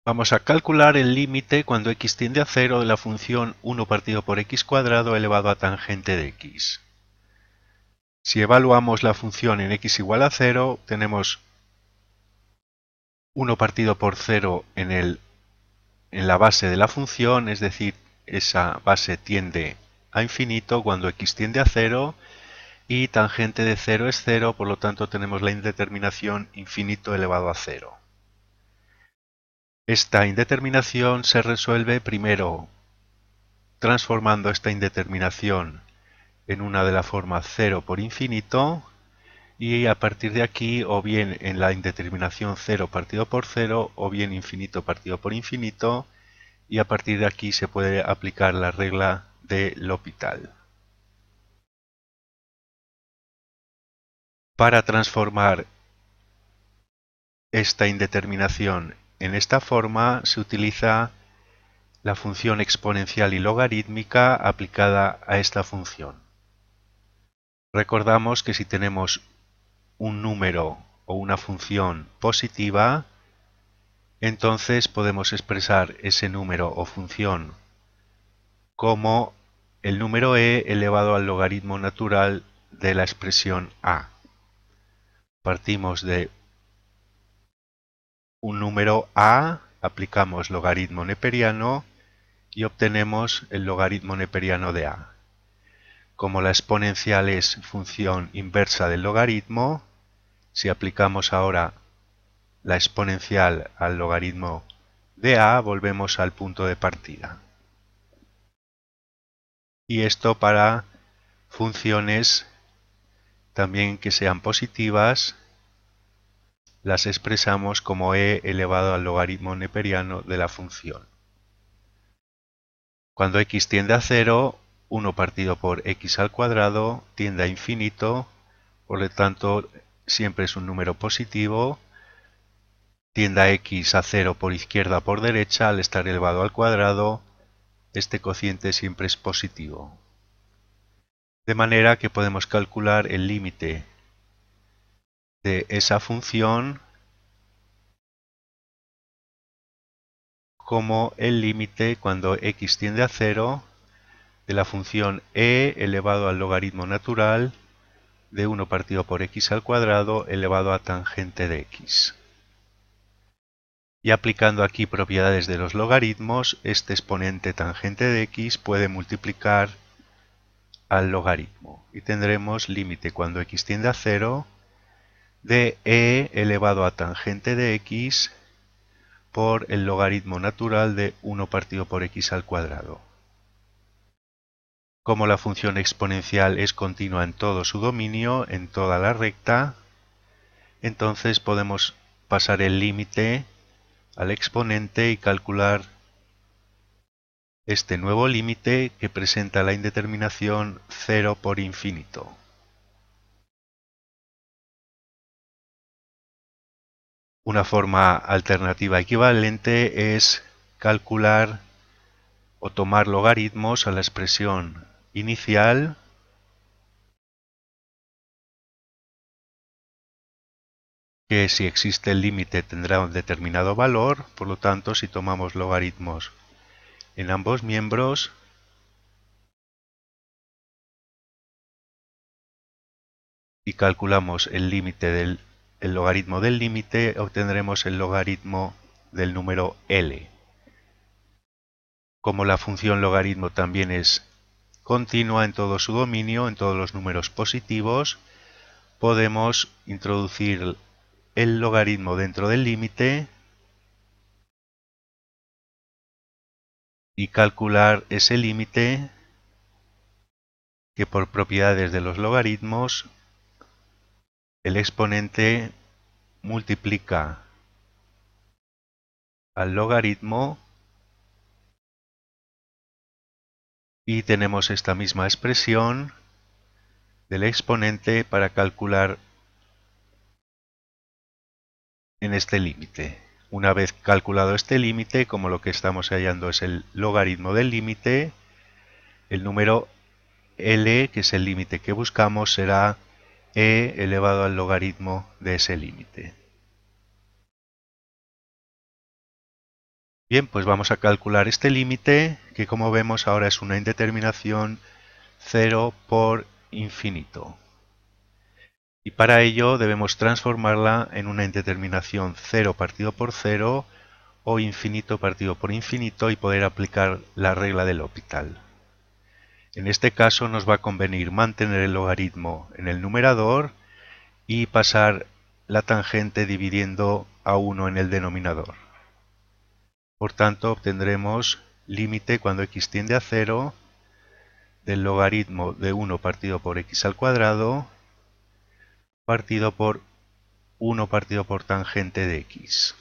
Vamos a calcular el límite cuando x tiende a 0 de la función 1 partido por x cuadrado elevado a tangente de x. Si evaluamos la función en x igual a 0, tenemos 1 partido por 0 en la base de la función, es decir, esa base tiende a infinito cuando x tiende a 0 y tangente de 0 es 0, por lo tanto tenemos la indeterminación infinito elevado a 0. Esta indeterminación se resuelve primero transformando esta indeterminación en una de la forma 0 por infinito y a partir de aquí o bien en la indeterminación 0 partido por 0 o bien infinito partido por infinito, y a partir de aquí se puede aplicar la regla de L'Hopital. Para transformar esta indeterminación en esta forma se utiliza la función exponencial y logarítmica aplicada a esta función. Recordamos que si tenemos un número o una función positiva, entonces podemos expresar ese número o función como el número e elevado al logaritmo natural de la expresión a. Partimos de un número a, aplicamos logaritmo neperiano y obtenemos el logaritmo neperiano de a. Como la exponencial es función inversa del logaritmo, si aplicamos ahora la exponencial al logaritmo de a, volvemos al punto de partida. Y esto para funciones también que sean positivas, las expresamos como e elevado al logaritmo neperiano de la función. Cuando x tiende a 0, 1 partido por x al cuadrado tiende a infinito, por lo tanto siempre es un número positivo. Tiende a x a 0 por izquierda por derecha, al estar elevado al cuadrado, este cociente siempre es positivo. De manera que podemos calcular el límite de esa función como el límite cuando x tiende a 0 de la función e elevado al logaritmo natural de 1 partido por x al cuadrado elevado a tangente de x. Y aplicando aquí propiedades de los logaritmos, este exponente tangente de x puede multiplicar al logaritmo y tendremos límite cuando x tiende a 0 de e elevado a tangente de x por el logaritmo natural de 1 partido por x al cuadrado. Como la función exponencial es continua en todo su dominio, en toda la recta, entonces podemos pasar el límite al exponente y calcular este nuevo límite que presenta la indeterminación 0 por infinito. Una forma alternativa equivalente es calcular o tomar logaritmos a la expresión inicial que si existe el límite tendrá un determinado valor, por lo tanto si tomamos logaritmos en ambos miembros y calculamos el límite del logaritmo del límite, obtendremos el logaritmo del número L. Como la función logaritmo también es continua en todo su dominio, en todos los números positivos, podemos introducir el logaritmo dentro del límite y calcular ese límite que por propiedades de los logaritmos el exponente multiplica al logaritmo y tenemos esta misma expresión del exponente para calcular en este límite. Una vez calculado este límite, como lo que estamos hallando es el logaritmo del límite, el número L, que es el límite que buscamos, será e elevado al logaritmo de ese límite. Bien, pues vamos a calcular este límite, que como vemos ahora es una indeterminación 0 por infinito. Y para ello debemos transformarla en una indeterminación 0 partido por 0 o infinito partido por infinito y poder aplicar la regla del L'Hopital. En este caso nos va a convenir mantener el logaritmo en el numerador y pasar la tangente dividiendo a 1 en el denominador. Por tanto, obtendremos límite cuando x tiende a 0 del logaritmo de 1 partido por x al cuadrado partido por 1 partido por tangente de x.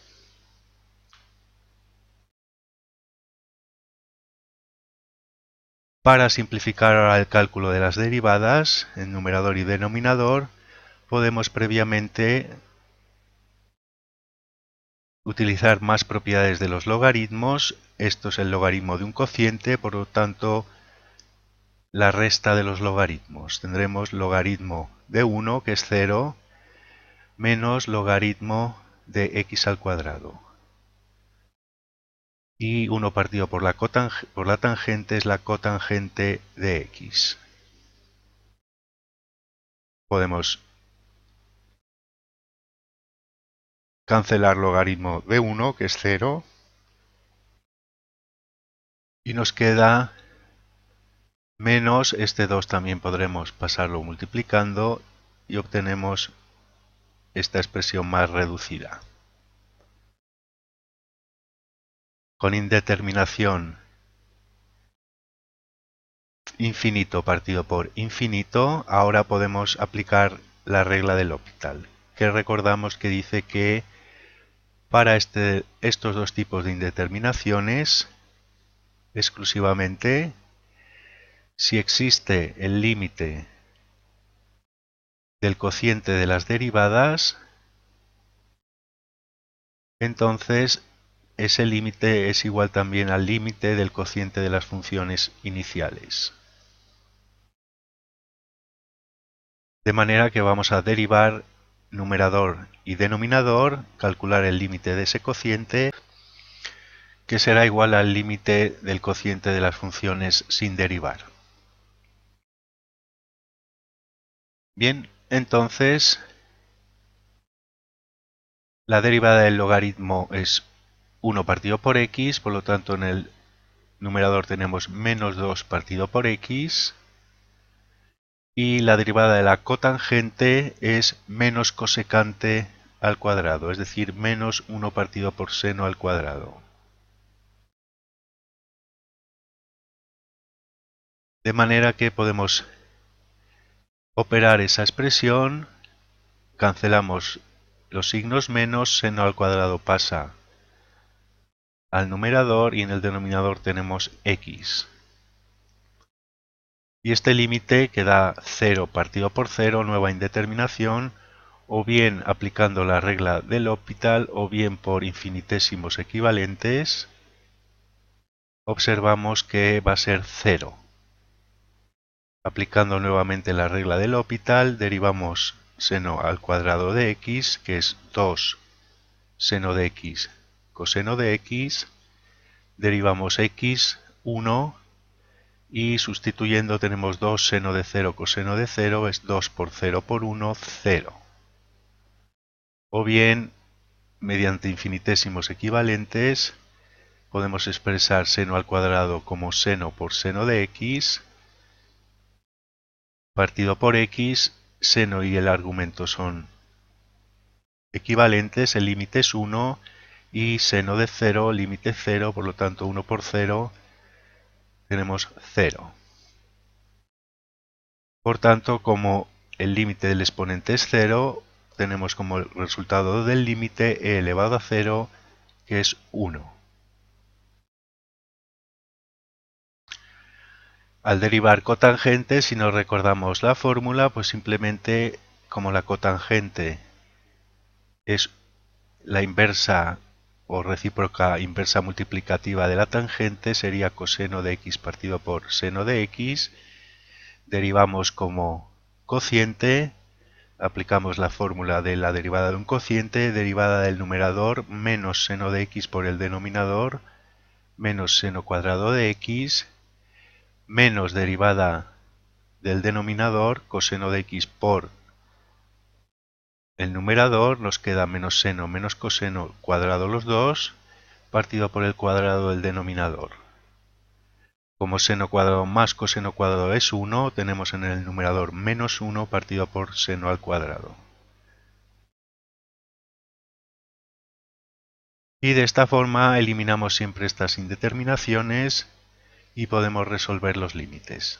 Para simplificar ahora el cálculo de las derivadas en numerador y denominador, podemos previamente utilizar más propiedades de los logaritmos. Esto es el logaritmo de un cociente, por lo tanto la resta de los logaritmos. Tendremos logaritmo de 1, que es 0, menos logaritmo de x al cuadrado. Y 1 partido por la tangente es la cotangente de x. Podemos cancelar logaritmo de 1, que es 0, y nos queda menos este 2, también podremos pasarlo multiplicando y obtenemos esta expresión más reducida. Con indeterminación infinito partido por infinito, ahora podemos aplicar la regla del L'Hopital, que recordamos que dice que para estos dos tipos de indeterminaciones, exclusivamente, si existe el límite del cociente de las derivadas, entonces ese límite es igual también al límite del cociente de las funciones iniciales. De manera que vamos a derivar numerador y denominador, calcular el límite de ese cociente, que será igual al límite del cociente de las funciones sin derivar. Bien, entonces la derivada del logaritmo es 1 partido por x, por lo tanto en el numerador tenemos menos 2 partido por x, y la derivada de la cotangente es menos cosecante al cuadrado, es decir, menos 1 partido por seno al cuadrado. De manera que podemos operar esa expresión, cancelamos los signos menos, seno al cuadrado pasa al numerador y en el denominador tenemos x. Y este límite que da 0 partido por 0, nueva indeterminación, o bien aplicando la regla del L'Hopital o bien por infinitésimos equivalentes, observamos que va a ser 0. Aplicando nuevamente la regla del L'Hopital, derivamos seno al cuadrado de x, que es 2 seno de x coseno de x, derivamos x, 1, y sustituyendo tenemos 2 seno de 0 coseno de 0, es 2 por 0 por 1, 0. O bien, mediante infinitésimos equivalentes, podemos expresar seno al cuadrado como seno por seno de x, partido por x, seno y el argumento son equivalentes, el límite es 1, y seno de 0, límite 0, por lo tanto 1 por 0, tenemos 0. Por tanto, como el límite del exponente es 0, tenemos como resultado del límite e elevado a 0, que es 1. Al derivar cotangente, si no recordamos la fórmula, pues simplemente como la cotangente es la inversa o recíproca inversa multiplicativa de la tangente, sería coseno de x partido por seno de x. Derivamos como cociente, aplicamos la fórmula de la derivada de un cociente, derivada del numerador menos seno de x por el denominador, menos seno cuadrado de x menos derivada del denominador, coseno de x por el numerador, nos queda menos seno menos coseno cuadrado los dos, partido por el cuadrado del denominador. Como seno cuadrado más coseno cuadrado es 1, tenemos en el numerador menos 1 partido por seno al cuadrado. Y de esta forma eliminamos siempre estas indeterminaciones y podemos resolver los límites.